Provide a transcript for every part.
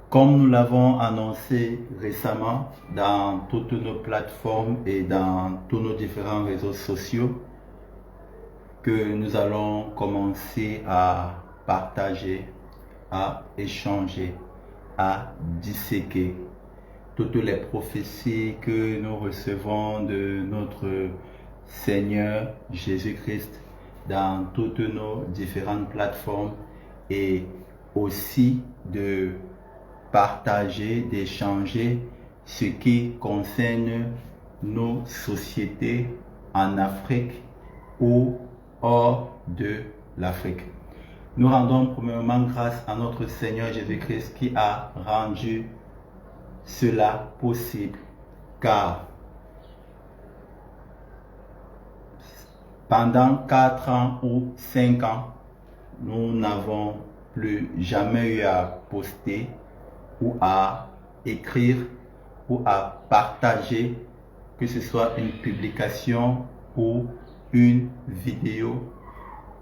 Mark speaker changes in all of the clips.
Speaker 1: Comme nous l'avons annoncé récemment dans toutes nos plateformes et dans tous nos différents réseaux sociaux, que nous allons commencer à partager, à échanger, à disséquer toutes les prophéties que nous recevons de notre Seigneur Jésus-Christ dans toutes nos différentes plateformes et aussi de partager, d'échanger ce qui concerne nos sociétés en Afrique ou hors de l'Afrique. Nous rendons premièrement grâce à notre Seigneur Jésus-Christ qui a rendu cela possible, car pendant 4 ans ou 5 ans, nous n'avons plus jamais eu à poster ou à écrire ou à partager, que ce soit une publication ou une vidéo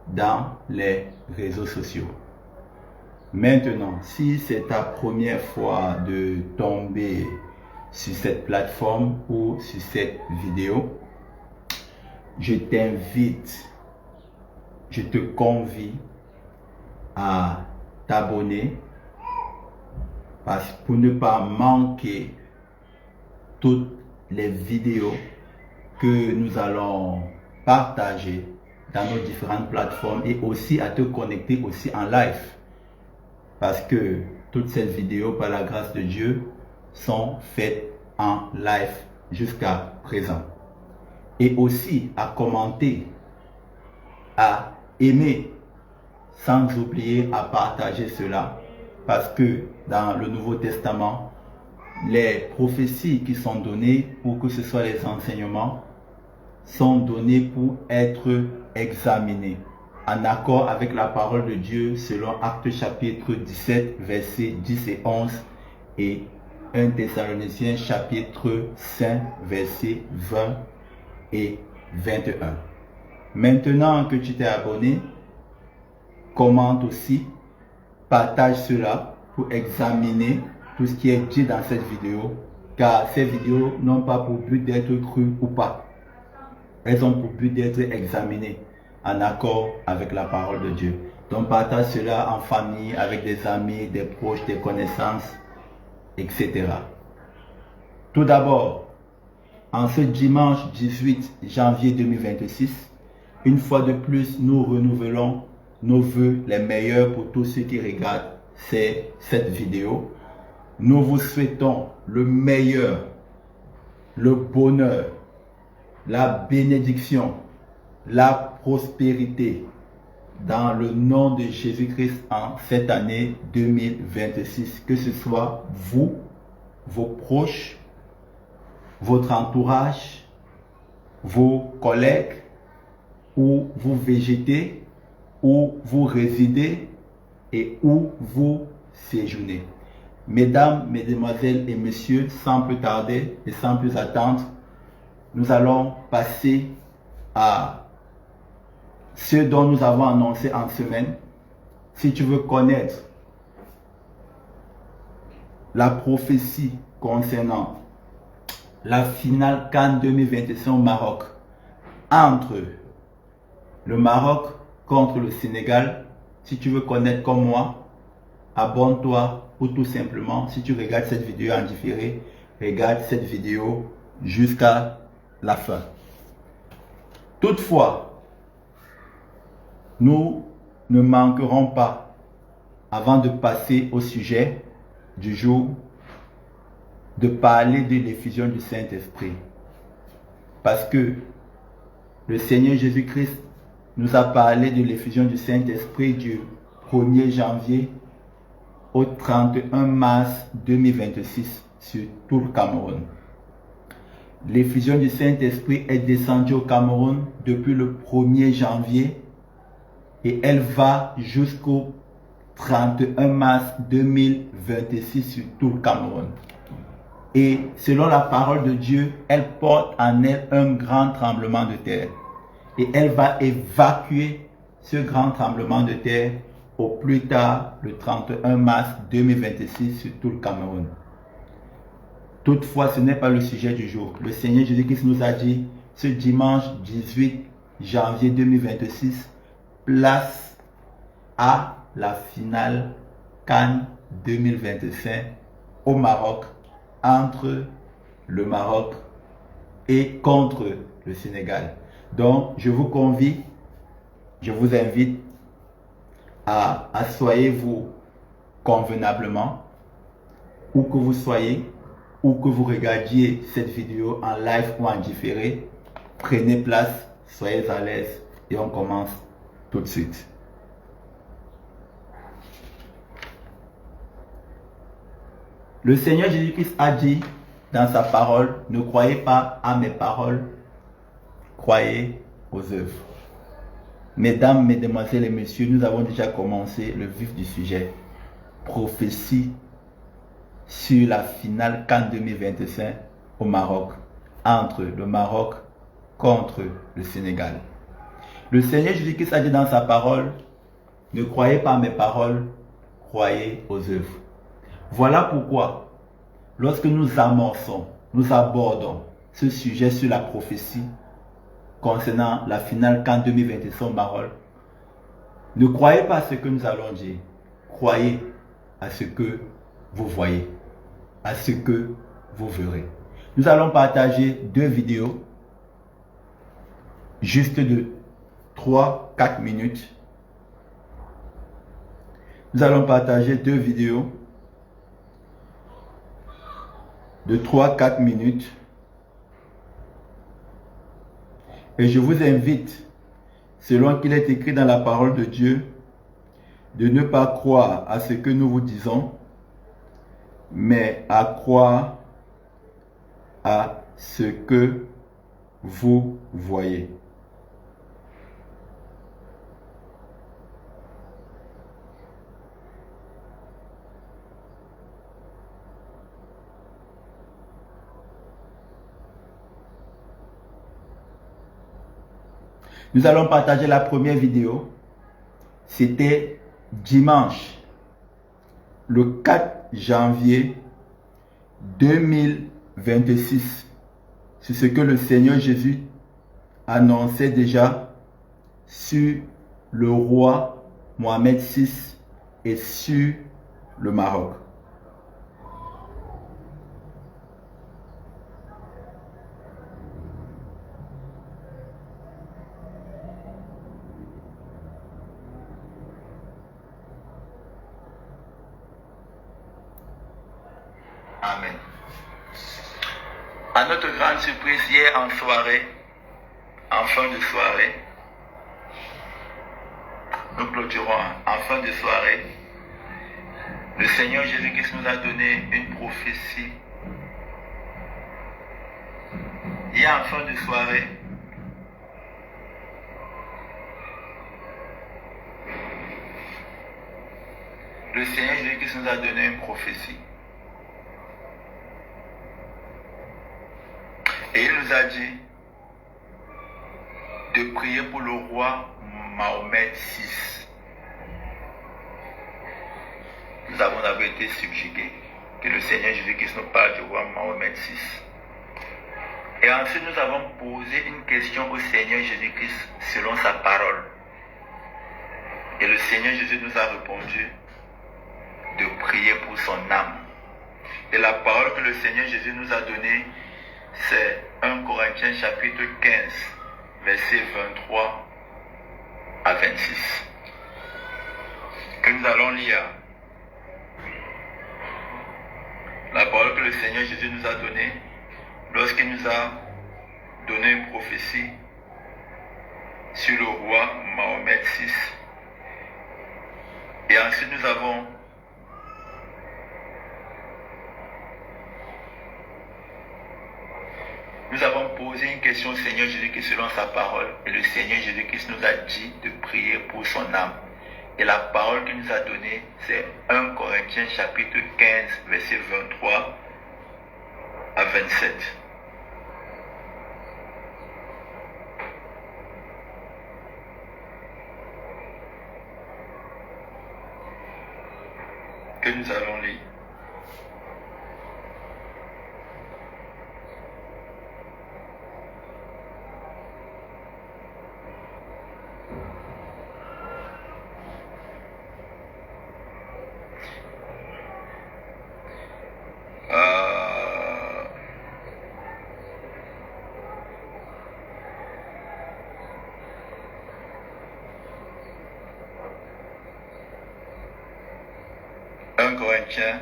Speaker 1: dans les réseaux sociaux. Maintenant, si c'est ta première fois de tomber sur cette plateforme ou sur cette vidéo, je t'invite, je te convie à t'abonner pour ne pas manquer toutes les vidéos que nous allons partager dans nos différentes plateformes et aussi à te connecter aussi en live. Parce que toutes ces vidéos, par la grâce de Dieu, sont faites en live jusqu'à présent. Et aussi à commenter, à aimer, sans oublier à partager cela. Parce que dans le Nouveau Testament, les prophéties qui sont données, ou que ce soit les enseignements, sont donnés pour être examinés en accord avec la parole de Dieu selon Actes chapitre 17, versets 10 et 11 et 1 Thessaloniciens chapitre 5, versets 20 et 21. Maintenant que tu t'es abonné, commente aussi, partage cela pour examiner tout ce qui est dit dans cette vidéo, car ces vidéos n'ont pas pour but d'être crues ou pas. Elles ont pour but d'être examinées en accord avec la parole de Dieu. Donc partage cela en famille, avec des amis, des proches, des connaissances, etc. Tout d'abord, en ce dimanche 18 janvier 2026, une fois de plus, nous renouvelons nos vœux les meilleurs pour tous ceux qui regardent cette vidéo. Nous vous souhaitons le meilleur, le bonheur, la bénédiction, la prospérité dans le nom de Jésus-Christ en cette année 2026. Que ce soit vous, vos proches, votre entourage, vos collègues, où vous végétez, où vous résidez et où vous séjournez. Mesdames, mesdemoiselles et messieurs, sans plus tarder et sans plus attendre, nous allons passer à ce dont nous avons annoncé en semaine. Si tu veux connaître la prophétie concernant la finale CAN 2025 au Maroc, entre le Maroc contre le Sénégal, si tu veux connaître comme moi, abonne-toi ou tout simplement, si tu regardes cette vidéo en différé, regarde cette vidéo jusqu'à la fin. Toutefois, nous ne manquerons pas, avant de passer au sujet du jour, de parler de l'effusion du Saint-Esprit. Parce que le Seigneur Jésus-Christ nous a parlé de l'effusion du Saint-Esprit du 1er janvier au 31 mars 2026 sur tout le Cameroun. L'effusion du Saint-Esprit est descendue au Cameroun depuis le 1er janvier et elle va jusqu'au 31 mars 2026 sur tout le Cameroun. Et selon la parole de Dieu, elle porte en elle un grand tremblement de terre. Et elle va évacuer ce grand tremblement de terre au plus tard le 31 mars 2026 sur tout le Cameroun. Toutefois, ce n'est pas le sujet du jour. Le Seigneur Jésus-Christ nous a dit, ce dimanche 18 janvier 2026, place à la finale CAN 2025 au Maroc, entre le Maroc et contre le Sénégal. Donc, je vous convie, je vous invite à assoyez-vous convenablement, où que vous soyez, ou que vous regardiez cette vidéo en live ou en différé. Prenez place, soyez à l'aise et on commence tout de suite. Le Seigneur Jésus-Christ a dit dans sa parole, ne croyez pas à mes paroles, croyez aux œuvres. Mesdames, mesdemoiselles et messieurs, nous avons déjà commencé le vif du sujet. Prophétie sur la finale CAN 2025 au Maroc, entre le Maroc contre le Sénégal. Le Seigneur Jésus-Christ a dit dans sa parole, ne croyez pas à mes paroles, croyez aux œuvres. Voilà pourquoi, lorsque nous amorçons, nous abordons ce sujet sur la prophétie concernant la finale CAN 2025 au Maroc, ne croyez pas à ce que nous allons dire, croyez à ce que vous voyez, à ce que vous verrez. Nous allons partager deux vidéos, juste de 3-4 minutes. Nous allons partager deux vidéos de 3-4 minutes. Et je vous invite, selon qu'il est écrit dans la parole de Dieu, de ne pas croire à ce que nous vous disons, mais à croire à ce que vous voyez. Nous allons partager la première vidéo. C'était dimanche, le 4 janvier 2026. C'est ce que le Seigneur Jésus annonçait déjà sur le roi Mohamed VI et sur le Maroc. Amen. À notre grande surprise, hier en soirée, en fin de soirée, nous clôturons en fin de soirée, le Seigneur Jésus-Christ nous a donné une prophétie. Hier en fin de soirée, le Seigneur Jésus-Christ nous a donné une prophétie. Et il nous a dit de prier pour le roi Mohamed VI. Nous avons été subjugués. Que le Seigneur Jésus-Christ nous parle du roi Mohamed VI. Et ensuite, nous avons posé une question au Seigneur Jésus-Christ selon sa parole. Et le Seigneur Jésus nous a répondu de prier pour son âme. Et la parole que le Seigneur Jésus nous a donnée, c'est 1 Corinthiens chapitre 15, versets 23 à 26. Que nous allons lire. La parole que le Seigneur Jésus nous a donnée lorsqu'il nous a donné une prophétie sur le roi Mohamed VI. Et ensuite nous avons posé une question au Seigneur Jésus-Christ selon sa parole. Et le Seigneur Jésus-Christ nous a dit de prier pour son âme. Et la parole qu'il nous a donnée, c'est 1 Corinthiens chapitre 15, versets 23 à 27.
Speaker 2: que nous allons lire. Corinthiens,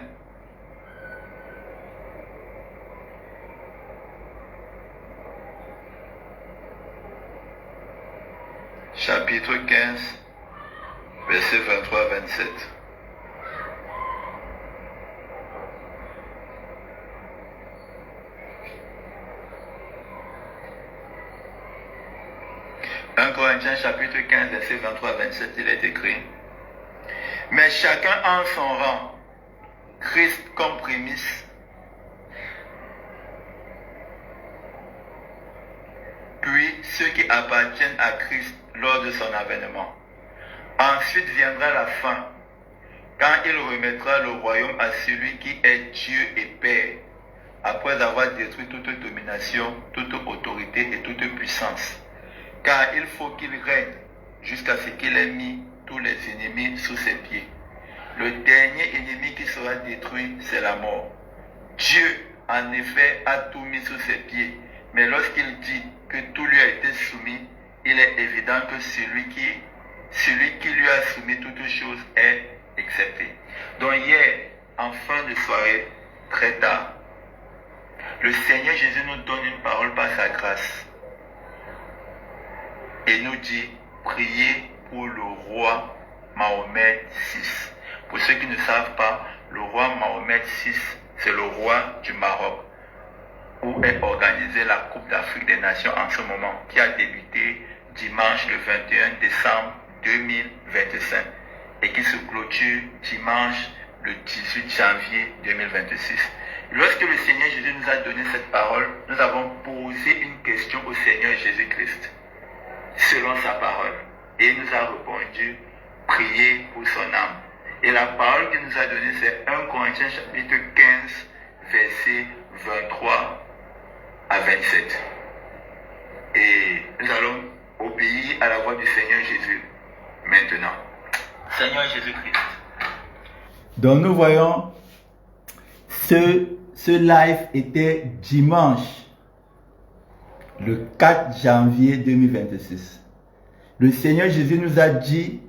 Speaker 2: chapitre 15, versets 23 à 27. Corinthiens chapitre 15, verset 23 à 27, il est écrit: mais chacun en son rang, Christ comme prémisse, puis ceux qui appartiennent à Christ lors de son avènement. Ensuite viendra la fin, quand il remettra le royaume à celui qui est Dieu et Père, après avoir détruit toute domination, toute autorité et toute puissance. Car il faut qu'il règne jusqu'à ce qu'il ait mis tous les ennemis sous ses pieds. Le dernier ennemi qui sera détruit, c'est la mort. Dieu, en effet, a tout mis sous ses pieds. Mais lorsqu'il dit que tout lui a été soumis, il est évident que celui qui lui a soumis toutes choses est excepté. Donc hier, en fin de soirée, très tard, le Seigneur Jésus nous donne une parole par sa grâce. Et nous dit, priez pour le roi Mahomet VI. Pour ceux qui ne savent pas, le roi Mahomet VI, c'est le roi du Maroc, où est organisée la Coupe d'Afrique des Nations en ce moment, qui a débuté dimanche le 21 décembre 2025 et qui se clôture dimanche le 18 janvier 2026. Lorsque le Seigneur Jésus nous a donné cette parole, nous avons posé une question au Seigneur Jésus-Christ, selon sa parole. Et il nous a répondu, priez pour son âme. Et la parole qu'il nous a donnée, c'est 1 Corinthiens chapitre 15, versets 23 à 27. Et nous allons obéir à la voix du Seigneur Jésus maintenant. Seigneur Jésus-Christ.
Speaker 1: Donc nous voyons, ce live était dimanche, le 4 janvier 2026. Le Seigneur Jésus nous a dit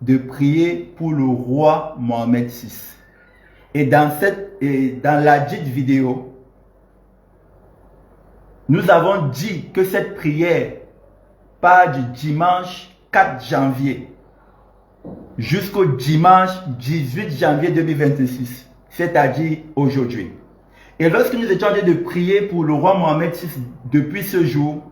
Speaker 1: de prier pour le roi Mohamed VI. Et dans la dite vidéo, nous avons dit que cette prière part du dimanche 4 janvier jusqu'au dimanche 18 janvier 2026, c'est-à-dire aujourd'hui. Et lorsque nous étions en train de prier pour le roi Mohamed VI depuis ce jour,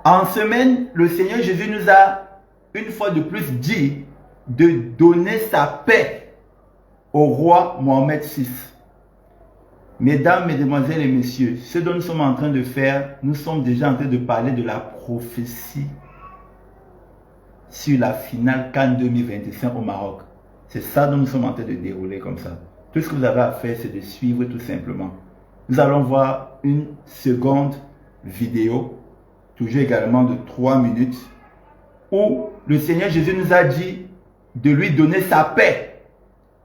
Speaker 1: en semaine, le Seigneur Jésus nous a une fois de plus dit de donner sa paix au roi Mohamed VI. Mesdames, mesdemoiselles et messieurs, ce dont nous sommes en train de faire, nous sommes déjà en train de parler de la prophétie sur la finale CAN 2025 au Maroc. C'est ça dont nous sommes en train de dérouler comme ça. Tout ce que vous avez à faire, c'est de suivre tout simplement. Nous allons voir une seconde vidéo, toujours également de 3 minutes, où le Seigneur Jésus nous a dit de lui donner sa paix.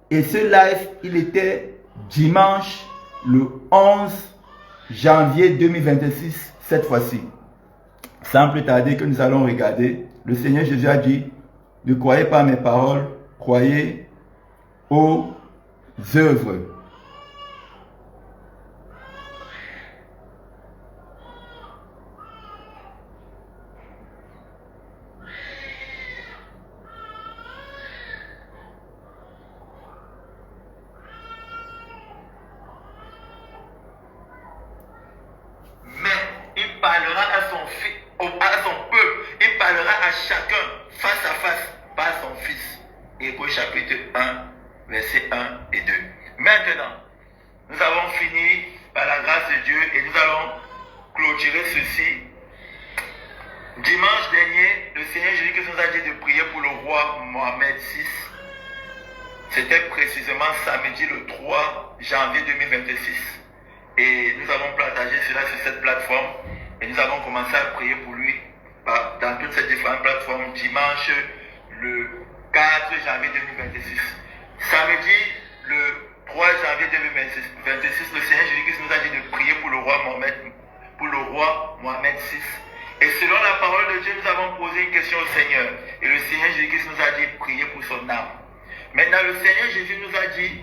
Speaker 1: Et ce live, il était dimanche le 11 janvier 2026, cette fois-ci. Sans plus tarder que nous allons regarder, le Seigneur Jésus a dit, ne croyez pas à mes paroles, croyez aux œuvres.
Speaker 2: Chapitre 1, versets 1 et 2. Maintenant, nous avons fini par la grâce de Dieu et nous allons clôturer ceci. Dimanche dernier, le Seigneur Jésus-Christ nous a dit de prier pour le roi Mohamed VI. C'était précisément samedi le 3 janvier 2026. Et nous avons partagé cela sur cette plateforme. Et nous avons commencé à prier pour lui dans toutes ces différentes plateformes dimanche le 4 janvier 2026. Samedi le 3 janvier 2026, le Seigneur Jésus-Christ nous a dit de prier pour le roi Mohamed VI. Et selon la parole de Dieu, nous avons posé une question au Seigneur. Et le Seigneur Jésus-Christ nous a dit de prier pour son âme. Maintenant, le Seigneur Jésus nous a dit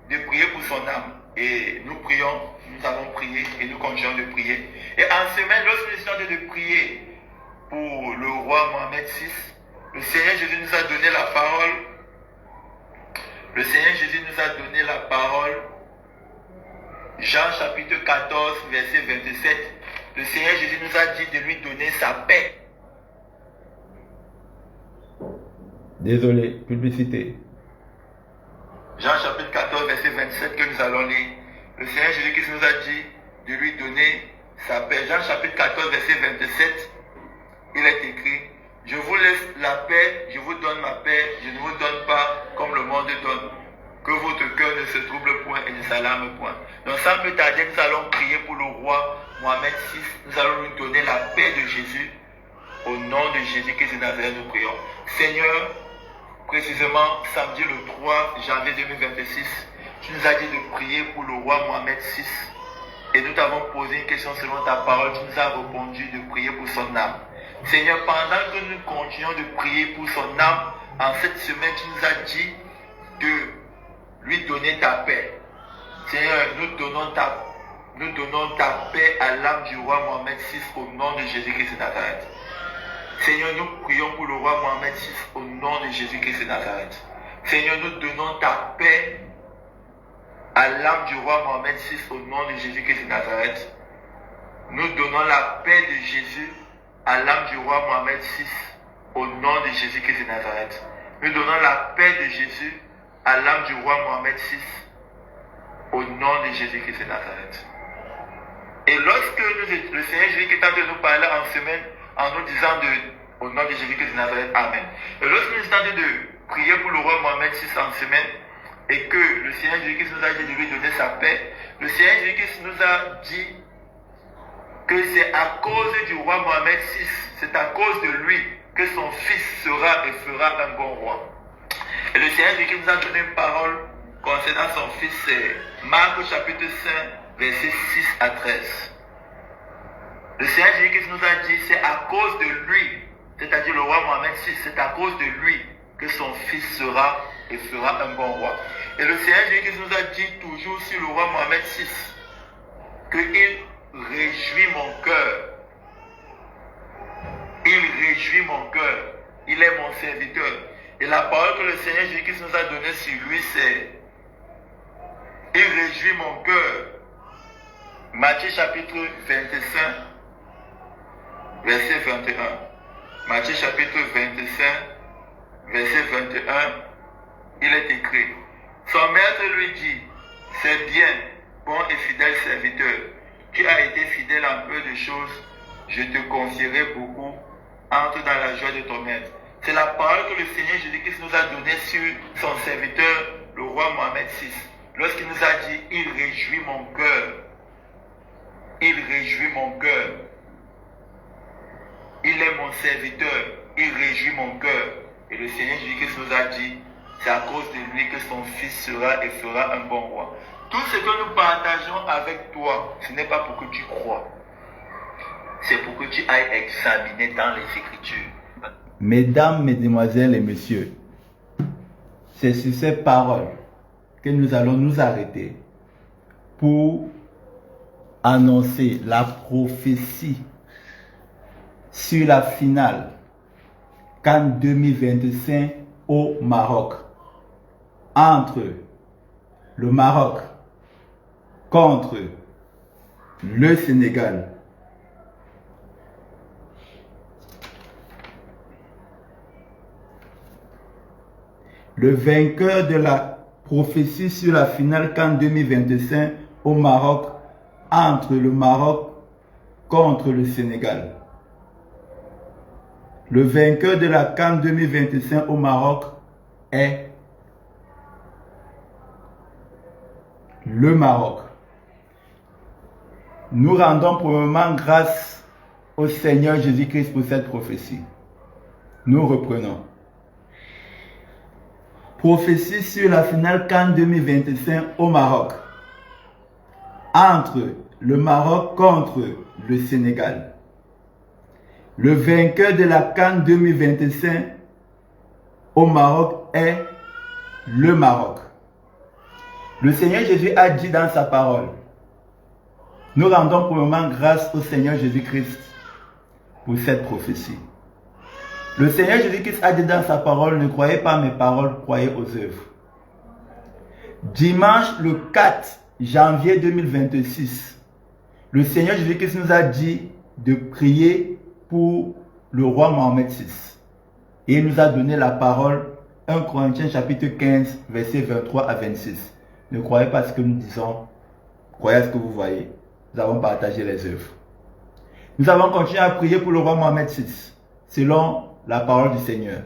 Speaker 2: de prier pour son âme. Et nous prions, nous avons prié et nous continuons de prier. Et en semaine, lorsque nous sommes de prier pour le roi Mohamed VI, le Seigneur Jésus nous a donné la parole. Le Seigneur Jésus nous a donné la parole. Jean chapitre 14, verset 27. Le Seigneur Jésus nous a dit de lui donner sa paix.
Speaker 1: Désolé, publicité.
Speaker 2: Jean chapitre 14, verset 27 que nous allons lire. Le Seigneur Jésus-Christ nous a dit de lui donner sa paix. Jean chapitre 14, verset 27, il est écrit: je vous laisse la paix, je vous donne ma paix, je ne vous donne pas comme le monde donne. Que votre cœur ne se trouble point et ne s'alarme point. Donc sans plus tarder, nous allons prier pour le roi Mohamed VI. Nous allons lui donner la paix de Jésus. Au nom de Jésus-Christ de Nazareth, nous prions. Seigneur, précisément samedi le 3 janvier 2026, tu nous as dit de prier pour le roi Mohamed VI. Et nous t'avons posé une question selon ta parole. Tu nous as répondu de prier pour son âme. Seigneur, pendant que nous continuons de prier pour son âme, en cette semaine, tu nous as dit de lui donner ta paix. Seigneur, nous donnons ta paix à l'âme du roi Mohamed VI au nom de Jésus-Christ de Nazareth. Seigneur, nous prions pour le roi Mohamed VI au nom de Jésus-Christ de Nazareth. Seigneur, nous donnons ta paix à l'âme du roi Mohamed VI au nom de Jésus-Christ de Nazareth. Nous donnons la paix de Jésus à l'âme du roi Mohamed VI au nom de Jésus-Christ de Nazareth. Nous donnons la paix de Jésus à l'âme du roi Mohamed VI au nom de Jésus-Christ de Nazareth. Et lorsque le Seigneur Jésus est en train de nous parler en semaine, en nous disant au nom de Jésus-Christ de Nazareth, Amen. Et lorsque nous sommes en train de prier pour le roi Mohamed VI en semaine, et que le Seigneur Jésus-Christ nous a dit de lui donner sa paix, le Seigneur Jésus-Christ nous a dit que c'est à cause du roi Mohamed VI, c'est à cause de lui que son fils sera et fera un bon roi. Et le Seigneur Jésus-Christ nous a donné une parole concernant son fils, c'est Marc chapitre 5, versets 6 à 13. Le Seigneur Jésus-Christ nous a dit, c'est à cause de lui, c'est-à-dire le roi Mohamed VI, c'est à cause de lui que son fils sera et fera un bon roi. Et le Seigneur Jésus-Christ nous a dit toujours sur le roi Mohamed VI, qu'il réjouit mon cœur. Il réjouit mon cœur. Il est mon serviteur. Et la parole que le Seigneur Jésus-Christ nous a donnée sur lui, c'est: il réjouit mon cœur. Matthieu chapitre 25, verset 21. Matthieu chapitre 25, verset 21, il est écrit: son maître lui dit, c'est bien, bon et fidèle serviteur. Tu as été fidèle en peu de choses, je te confierai beaucoup. Entre dans la joie de ton maître. C'est la parole que le Seigneur Jésus-Christ nous a donnée sur son serviteur, le roi Mohamed VI. Lorsqu'il nous a dit, il réjouit mon cœur. Il réjouit mon cœur. Il est mon serviteur. Il réjouit mon cœur. Et le Seigneur Jésus-Christ nous a dit, c'est à cause de lui que son fils sera et fera un bon roi. Tout ce que nous partageons avec toi, ce n'est pas pour que tu crois. C'est pour que tu ailles examiner dans les Écritures.
Speaker 1: Mesdames, mesdemoiselles et messieurs, c'est sur ces paroles que nous allons nous arrêter pour annoncer la prophétie sur la finale CAN 2025 au Maroc. Entre le Maroc contre le Sénégal. Le vainqueur de la prophétie sur la finale CAN 2025 au Maroc, entre le Maroc contre le Sénégal. Le vainqueur de la CAN 2025 au Maroc est le Maroc. Nous rendons pour le moment grâce au Seigneur Jésus-Christ pour cette prophétie. Nous reprenons. Prophétie sur la finale CAN 2025 au Maroc. Entre le Maroc contre le Sénégal. Le vainqueur de la CAN 2025 au Maroc est le Maroc. Le Seigneur Jésus a dit dans sa parole, nous rendons pour le moment grâce au Seigneur Jésus-Christ pour cette prophétie. Le Seigneur Jésus-Christ a dit dans sa parole, ne croyez pas mes paroles, croyez aux œuvres. Dimanche le 4 janvier 2026, le Seigneur Jésus-Christ nous a dit de prier pour le roi Mohamed VI. Et il nous a donné la parole, 1 Corinthiens chapitre 15, versets 23 à 26. Ne croyez pas ce que nous disons, croyez à ce que vous voyez. Nous avons partagé les œuvres. Nous avons continué à prier pour le roi Mohamed VI, selon la parole du Seigneur.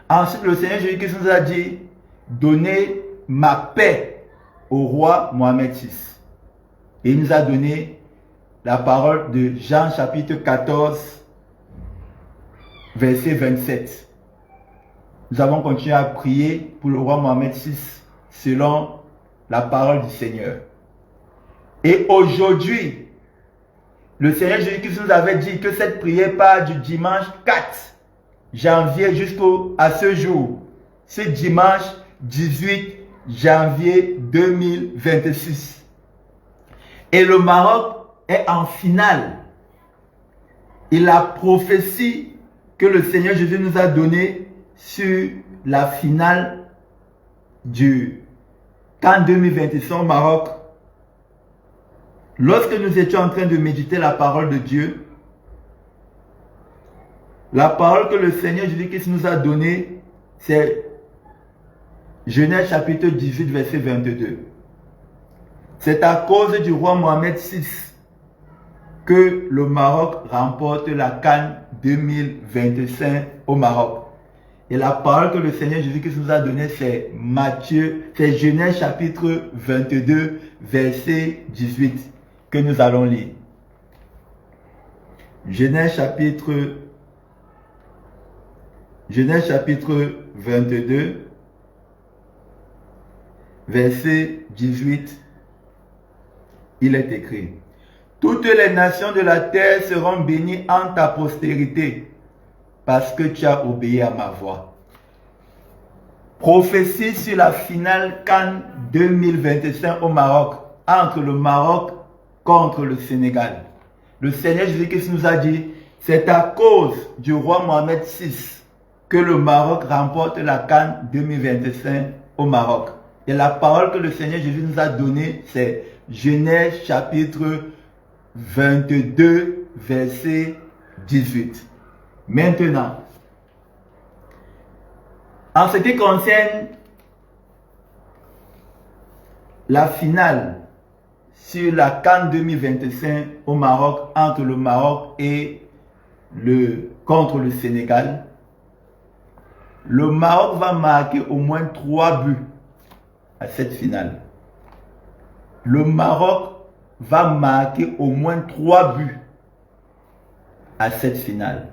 Speaker 1: Ensuite, le Seigneur Jésus-Christ nous a dit, donnez ma paix au roi Mohamed VI. Et il nous a donné la parole de Jean chapitre 14, verset 27. Nous avons continué à prier pour le roi Mohamed VI, selon la parole du Seigneur. Et aujourd'hui, le Seigneur Jésus-Christ nous avait dit que cette prière part du dimanche 4 janvier jusqu'à ce jour. Ce dimanche 18 janvier 2026. Et le Maroc est en finale. Et la prophétie que le Seigneur Jésus nous a donnée sur la finale du CAN 2025 au Maroc, lorsque nous étions en train de méditer la parole de Dieu, la parole que le Seigneur Jésus-Christ nous a donnée, c'est Genèse chapitre 18, verset 22. C'est à cause du roi Mohamed VI que le Maroc remporte la CAN 2025 au Maroc. Et la parole que le Seigneur Jésus-Christ nous a donnée, c'est c'est Genèse chapitre 22, verset 18, que nous allons lire. Genèse chapitre 22, verset 18, il est écrit: toutes les nations de la terre seront bénies en ta postérité, parce que tu as obéi à ma voix. Prophétie sur la finale CAN 2025 au Maroc, entre le Maroc contre le Sénégal. Le Seigneur Jésus-Christ nous a dit, c'est à cause du roi Mohamed VI que le Maroc remporte la CAN 2025 au Maroc. Et la parole que le Seigneur Jésus nous a donnée, c'est Genèse chapitre 22, verset 18. Maintenant, en ce qui concerne la finale sur la CAN 2025 au Maroc, entre le Maroc et contre le Sénégal, le Maroc va marquer au moins 3 buts à cette finale. Le Maroc va marquer au moins 3 buts à cette finale.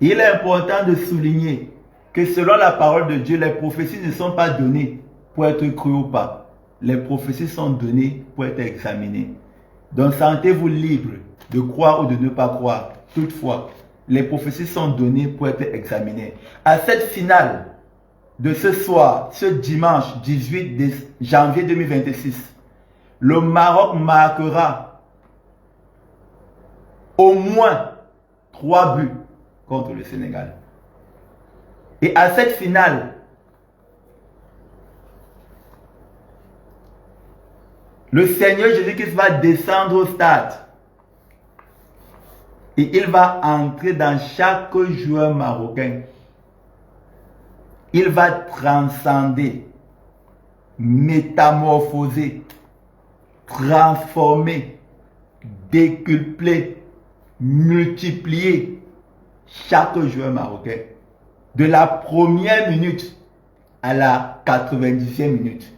Speaker 1: Il est important de souligner que selon la parole de Dieu, les prophéties ne sont pas données pour être crues ou pas. Les prophéties sont données pour être examinées. Donc sentez-vous libre de croire ou de ne pas croire. Toutefois, les prophéties sont données pour être examinées. À cette finale de ce soir, ce dimanche 18 janvier 2026, le Maroc marquera au moins 3 buts contre le Sénégal. Et à cette finale, le Seigneur Jésus-Christ va descendre au stade et il va entrer dans chaque joueur marocain. Il va transcender, métamorphoser, transformer, décupler, multiplier chaque joueur marocain. De la première minute à la 90e minute.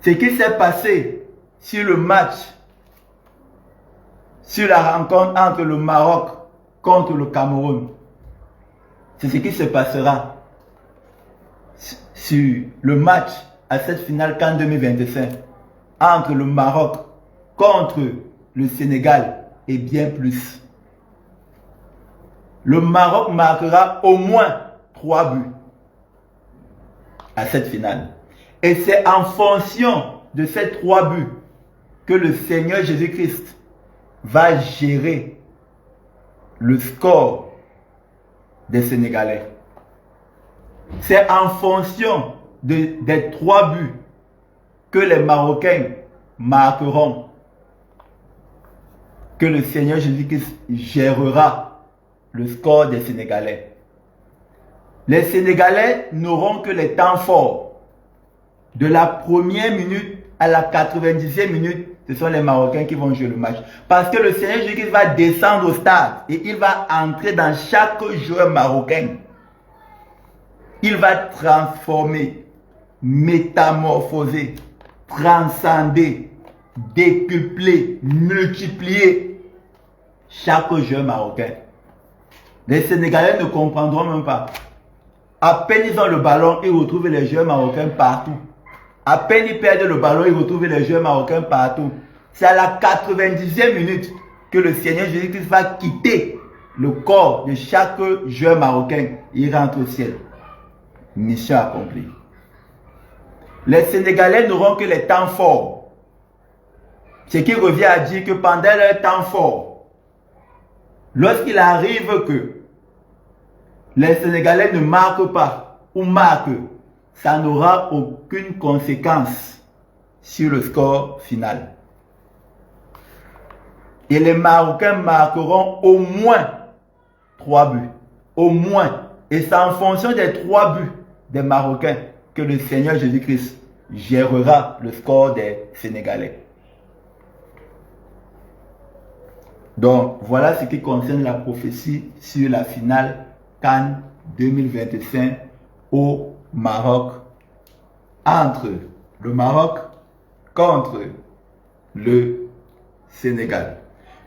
Speaker 1: Ce qui s'est passé sur le match, sur la rencontre entre le Maroc contre le Cameroun, c'est ce qui se passera sur le match à cette finale CAN 2025 entre le Maroc contre le Sénégal et bien plus. Le Maroc marquera au moins 3 buts à cette finale. Et c'est en fonction de ces 3 buts que le Seigneur Jésus-Christ va gérer le score des Sénégalais. C'est en fonction des 3 buts que les Marocains marqueront que le Seigneur Jésus-Christ gérera le score des Sénégalais. Les Sénégalais n'auront que les temps forts. De la première minute à la 90e minute, ce sont les Marocains qui vont jouer le match. Parce que le Seigneur Jésus-Christ va descendre au stade et il va entrer dans chaque joueur marocain. Il va transformer, métamorphoser, transcender, décupler, multiplier chaque joueur marocain. Les Sénégalais ne comprendront même pas. À peine ils ont le ballon, ils retrouvent les joueurs marocains partout. À peine ils perdent le ballon, ils retrouvent les joueurs marocains partout. C'est à la 90e minute que le Seigneur Jésus-Christ va quitter le corps de chaque joueur marocain. Il rentre au ciel. Mission accomplie. Les Sénégalais n'auront que les temps forts. Ce qui revient à dire que pendant leur temps fort, lorsqu'il arrive que les Sénégalais ne marquent pas ou marquent, ça n'aura aucune conséquence sur le score final. Et les Marocains marqueront au moins 3 buts. Au moins. Et c'est en fonction des 3 buts des Marocains que le Seigneur Jésus-Christ gérera le score des Sénégalais. Donc, voilà ce qui concerne la prophétie sur la finale CAN 2025 au Maroc, entre le Maroc contre le Sénégal.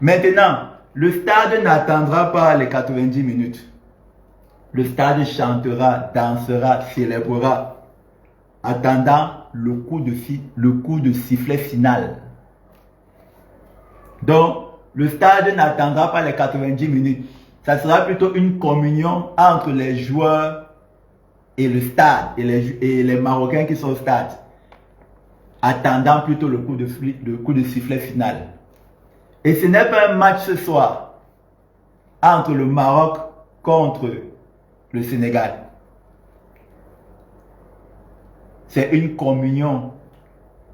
Speaker 1: Maintenant, le stade n'attendra pas les 90 minutes. Le stade chantera, dansera, célébrera, attendant le coup de sifflet final. Donc, le stade n'attendra pas les 90 minutes. Ça sera plutôt une communion entre les joueurs et le stade, et les Marocains qui sont au stade, attendant plutôt le coup de sifflet final. Et ce n'est pas un match ce soir entre le Maroc contre le Sénégal. C'est une communion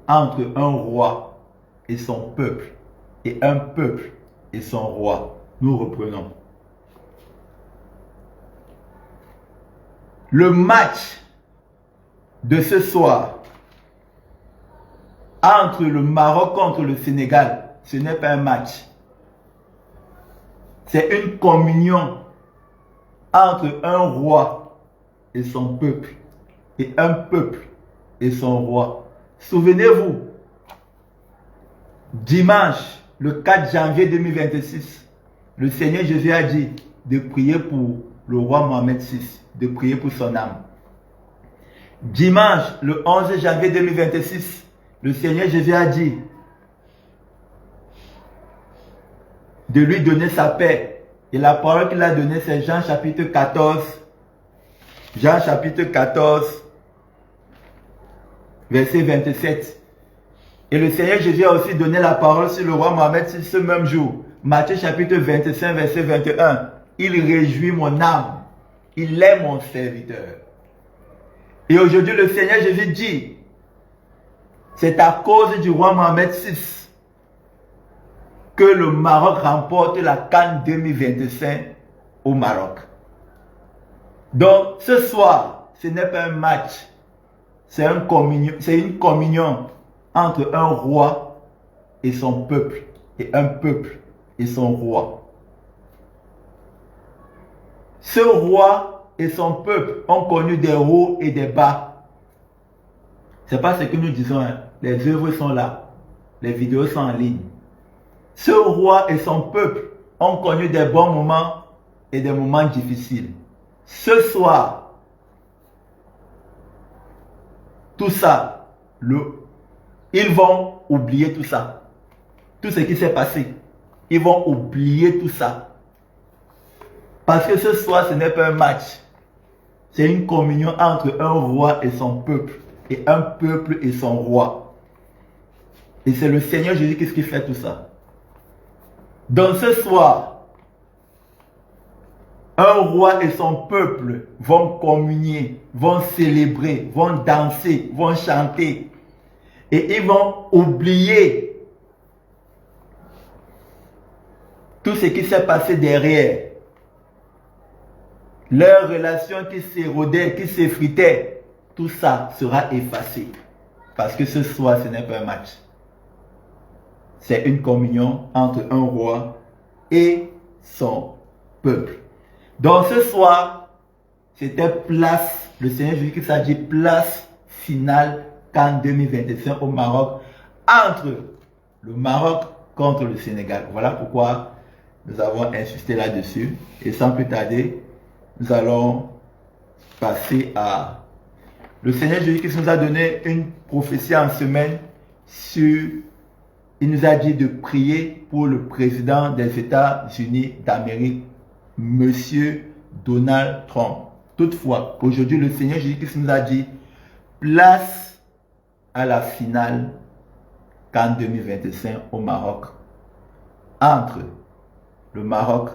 Speaker 1: entre un roi et son peuple, et un peuple et son roi. Nous reprenons. Le match de ce soir entre le Maroc contre le Sénégal, ce n'est pas un match. C'est une communion entre un roi et son peuple, et un peuple et son roi. Souvenez-vous, dimanche, le 4 janvier 2026, le Seigneur Jésus a dit de prier pour le roi Mohamed VI, de prier pour son âme. Dimanche, le 11 janvier 2026, le Seigneur Jésus a dit de lui donner sa paix. Et la parole qu'il a donnée, c'est Jean chapitre 14. Jean chapitre 14, verset 27. Et le Seigneur Jésus a aussi donné la parole sur le roi Mohamed VI ce même jour. Matthieu chapitre 25, verset 21. Il réjouit mon âme. Il est mon serviteur. Et aujourd'hui, le Seigneur Jésus dit, c'est à cause du roi Mohamed VI que le Maroc remporte la CAN 2025 au Maroc. Donc, ce soir, ce n'est pas un match, c'est une communion entre un roi et son peuple, et un peuple et son roi. Ce roi et son peuple ont connu des hauts et des bas. C'est pas ce que nous disons, hein. Les œuvres sont là. Les vidéos sont en ligne. Ce roi et son peuple ont connu des bons moments et des moments difficiles. Ce soir, tout ça, ils vont oublier tout ça. Tout ce qui s'est passé. Ils vont oublier tout ça. Parce que ce soir, ce n'est pas un match. C'est une communion entre un roi et son peuple. Et un peuple et son roi. Et c'est le Seigneur Jésus qui fait tout ça. Donc ce soir, un roi et son peuple vont communier, vont célébrer, vont danser, vont chanter. Et ils vont oublier tout ce qui s'est passé derrière. Leur relation qui s'érodait, qui s'effritait, tout ça sera effacé. Parce que ce soir, ce n'est pas un match. C'est une communion entre un roi et son peuple. Donc ce soir, c'était place, le Seigneur Jésus-Christ a dit place finale CAN 2025 au Maroc, entre le Maroc contre le Sénégal. Voilà pourquoi nous avons insisté là-dessus. Et sans plus tarder, nous allons passer à... Le Seigneur Jésus-Christ nous a donné une prophétie en semaine sur... Il nous a dit de prier pour le président des États-Unis d'Amérique, Monsieur Donald Trump. Toutefois, aujourd'hui, le Seigneur Jésus-Christ nous a dit place à la finale CAN 2025 au Maroc, entre le Maroc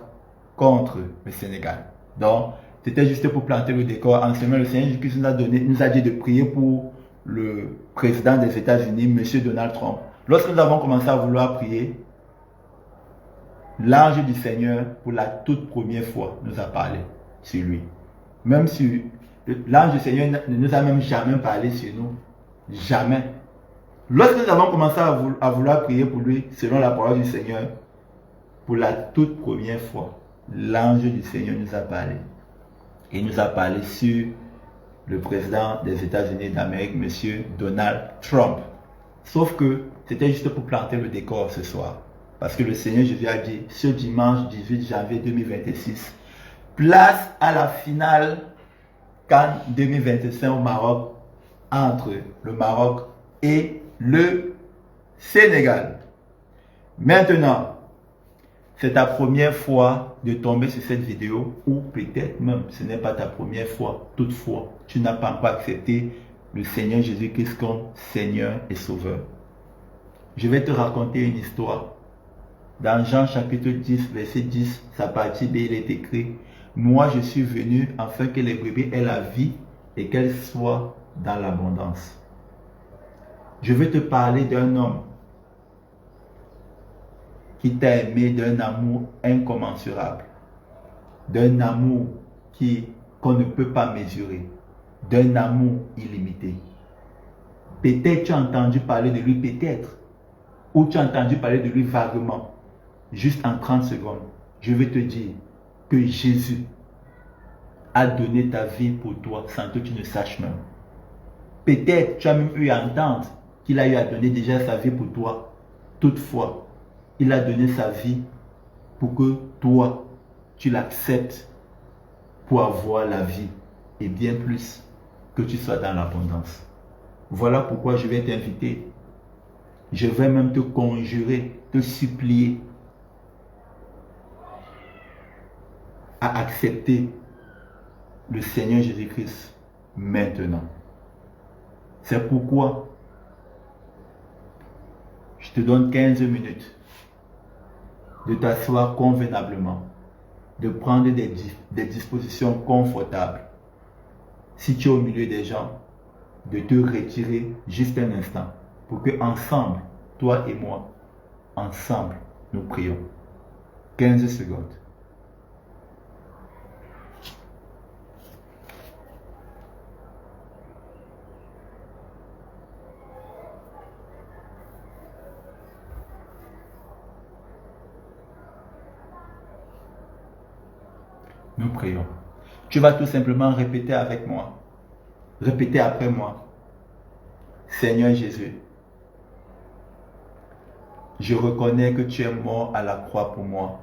Speaker 1: contre le Sénégal. Donc, c'était juste pour planter le décor. En semaine, le Seigneur Jésus-Christ nous a dit de prier pour le président des États-Unis, Monsieur Donald Trump. Lorsque nous avons commencé à vouloir prier, l'ange du Seigneur, pour la toute première fois, nous a parlé sur lui. Même si l'ange du Seigneur ne nous a même jamais parlé sur nous. Jamais. Lorsque nous avons commencé à vouloir prier pour lui, selon la parole du Seigneur, pour la toute première fois, l'ange du Seigneur nous a parlé. Il nous a parlé sur le président des États-Unis d'Amérique, M. Donald Trump. Sauf que c'était juste pour planter le décor ce soir. Parce que le Seigneur Jésus a dit, ce dimanche 18 janvier 2026, place à la finale CAN 2025 au Maroc, entre le Maroc et le Sénégal. Maintenant, c'est ta première fois de tomber sur cette vidéo, ou peut-être même ce n'est pas ta première fois. Toutefois, tu n'as pas encore accepté le Seigneur Jésus-Christ comme Seigneur et Sauveur. Je vais te raconter une histoire. Dans Jean chapitre 10, verset 10, sa partie B, il est écrit: moi je suis venu afin que les brebis aient la vie et qu'elles soient dans l'abondance. Je vais te parler d'un homme qui t'a aimé d'un amour incommensurable, d'un amour qu'on ne peut pas mesurer, d'un amour illimité. Peut-être tu as entendu parler de lui, peut-être, ou tu as entendu parler de lui vaguement, juste en 30 secondes. Je vais te dire que Jésus a donné ta vie pour toi sans que tu ne saches même. Peut-être tu as même eu à entendre qu'il a eu à donner déjà sa vie pour toi. Toutefois, il a donné sa vie pour que toi, tu l'acceptes pour avoir la vie et bien plus, que tu sois dans l'abondance. Voilà pourquoi je vais t'inviter. Je vais même te conjurer, te supplier à accepter le Seigneur Jésus-Christ maintenant. C'est pourquoi je te donne 15 minutes de t'asseoir convenablement, de prendre des dispositions confortables. Si tu es au milieu des gens, de te retirer juste un instant pour que ensemble, toi et moi, ensemble, nous prions. 15 secondes. Nous prions. Tu vas tout simplement répéter avec moi. Répétez après moi. Seigneur Jésus, je reconnais que tu es mort à la croix pour moi.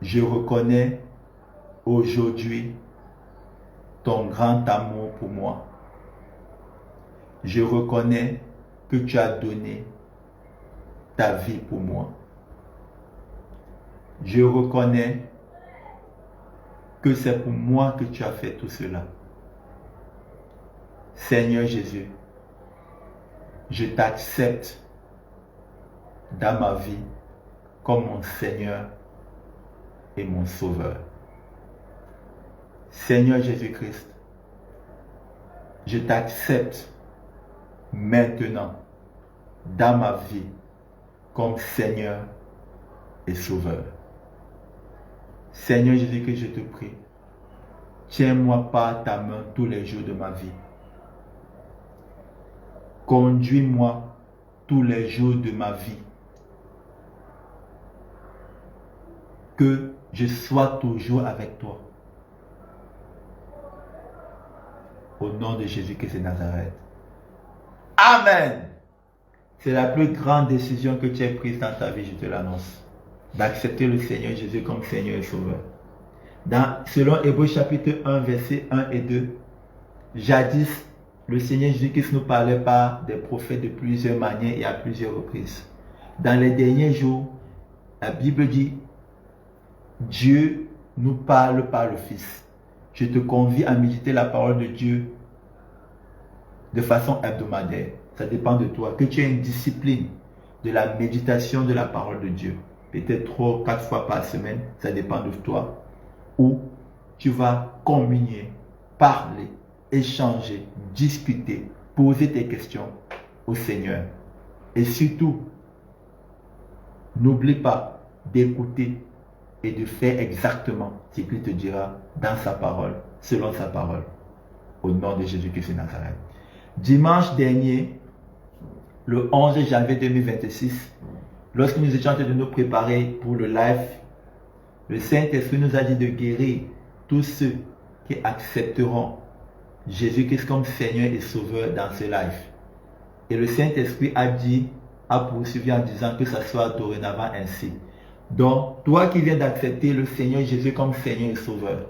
Speaker 1: Je reconnais aujourd'hui ton grand amour pour moi. Je reconnais que tu as donné ta vie pour moi. Je reconnais que c'est pour moi que tu as fait tout cela. Seigneur Jésus, je t'accepte dans ma vie comme mon Seigneur et mon Sauveur. Seigneur Jésus-Christ, je t'accepte maintenant dans ma vie comme Seigneur et Sauveur. Seigneur Jésus-Christ, je te prie, tiens-moi par ta main tous les jours de ma vie. Conduis-moi tous les jours de ma vie. Que je sois toujours avec toi. Au nom de Jésus-Christ de Nazareth. Amen. C'est la plus grande décision que tu as prise dans ta vie, je te l'annonce. D'accepter le Seigneur Jésus comme Seigneur et Sauveur. Selon Hébreux chapitre 1, versets 1 et 2, jadis, le Seigneur Jésus-Christ nous parlait par des prophètes de plusieurs manières et à plusieurs reprises. Dans les derniers jours, la Bible dit, Dieu nous parle par le Fils. Je te convie à méditer la parole de Dieu de façon hebdomadaire. Ça dépend de toi. Que tu aies une discipline de la méditation de la parole de Dieu. Peut-être 3 ou 4 fois par semaine. Ça dépend de toi. Ou tu vas communier, parler, échanger, discuter, poser tes questions au Seigneur. Et surtout, n'oublie pas d'écouter et de faire exactement ce qu'il te dira dans sa parole, selon sa parole. Au nom de Jésus-Christ de Nazareth. Dimanche dernier, le 11 janvier 2026, lorsque nous étions en train de nous préparer pour le live, le Saint-Esprit nous a dit de guérir tous ceux qui accepteront Jésus-Christ comme Seigneur et Sauveur dans ce live. Et le Saint-Esprit a poursuivi en disant que ça soit dorénavant ainsi. Donc, toi qui viens d'accepter le Seigneur Jésus comme Seigneur et Sauveur,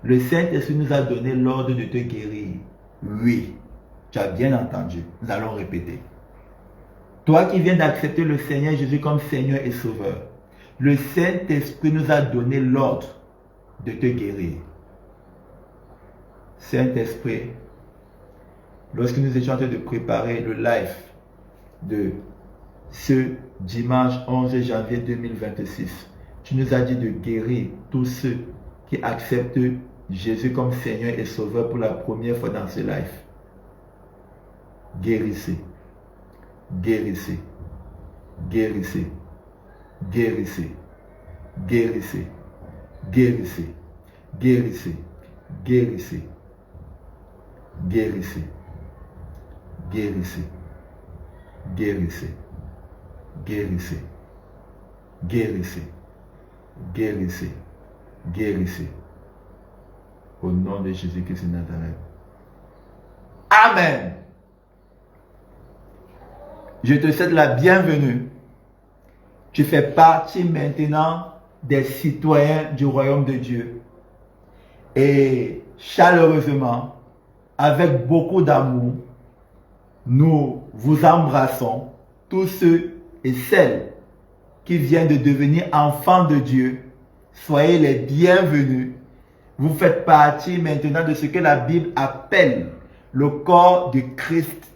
Speaker 1: le Saint-Esprit nous a donné l'ordre de te guérir. Oui, tu as bien entendu. Nous allons répéter. Toi qui viens d'accepter le Seigneur Jésus comme Seigneur et Sauveur, le Saint-Esprit nous a donné l'ordre de te guérir. Saint-Esprit, lorsque nous étions en train de préparer le live de ce dimanche 11 janvier 2026, tu nous as dit de guérir tous ceux qui acceptent Jésus comme Seigneur et Sauveur pour la première fois dans ce live. Guérissez, guérissez, guérissez, guérissez, guérissez, guérissez, guérissez, guérissez, guérissez, guérissez, guérissez, guérissez, guérissez, guérissez, guérissez. Au nom de Jésus-Christ de Nazareth. Amen. Je te souhaite la bienvenue. Tu fais partie maintenant des citoyens du royaume de Dieu. Et chaleureusement, avec beaucoup d'amour, nous vous embrassons, tous ceux et celles qui viennent de devenir enfants de Dieu. Soyez les bienvenus. Vous faites partie maintenant de ce que la Bible appelle le corps de Christ.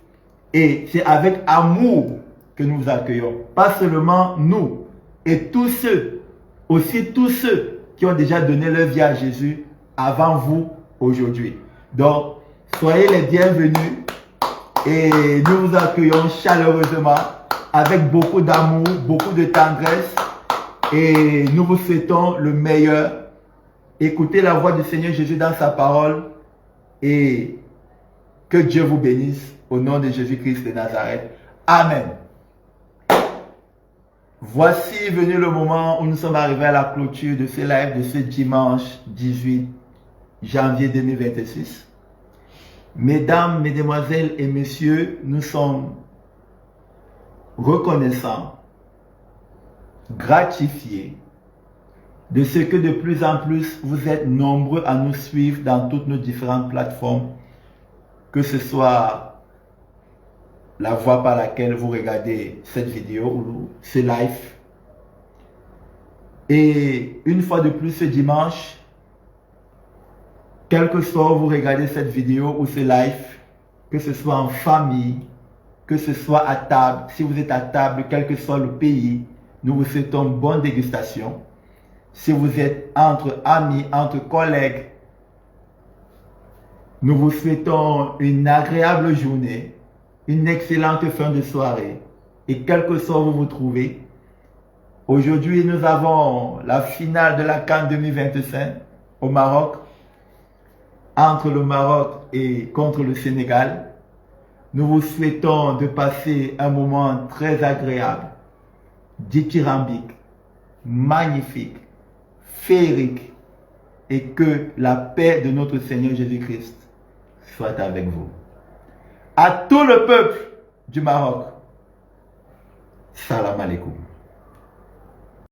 Speaker 1: Et c'est avec amour que nous vous accueillons. Pas seulement nous, et tous ceux, aussi tous ceux qui ont déjà donné leur vie à Jésus avant vous aujourd'hui. Donc, soyez les bienvenus et nous vous accueillons chaleureusement avec beaucoup d'amour, beaucoup de tendresse et nous vous souhaitons le meilleur. Écoutez la voix du Seigneur Jésus dans sa parole et que Dieu vous bénisse au nom de Jésus-Christ de Nazareth. Amen. Voici venu le moment où nous sommes arrivés à la clôture de ce live de ce dimanche 18 janvier 2026. Mesdames, mesdemoiselles et messieurs, nous sommes reconnaissants, gratifiés de ce que de plus en plus vous êtes nombreux à nous suivre dans toutes nos différentes plateformes, que ce soit la voie par laquelle vous regardez cette vidéo ou ce live. Et une fois de plus ce dimanche, quel que soit où vous regardez cette vidéo ou ce live, que ce soit en famille, que ce soit à table, si vous êtes à table, quel que soit le pays, nous vous souhaitons une bonne dégustation. Si vous êtes entre amis, entre collègues, nous vous souhaitons une agréable journée, une excellente fin de soirée. Et quel que soit où vous vous trouvez, aujourd'hui nous avons la finale de la CAN 2025 au Maroc, entre le Maroc et contre le Sénégal. Nous vous souhaitons de passer un moment très agréable, dithyrambique, magnifique, féerique, et que la paix de notre Seigneur Jésus-Christ soit avec vous. À tout le peuple du Maroc, salam alaikum.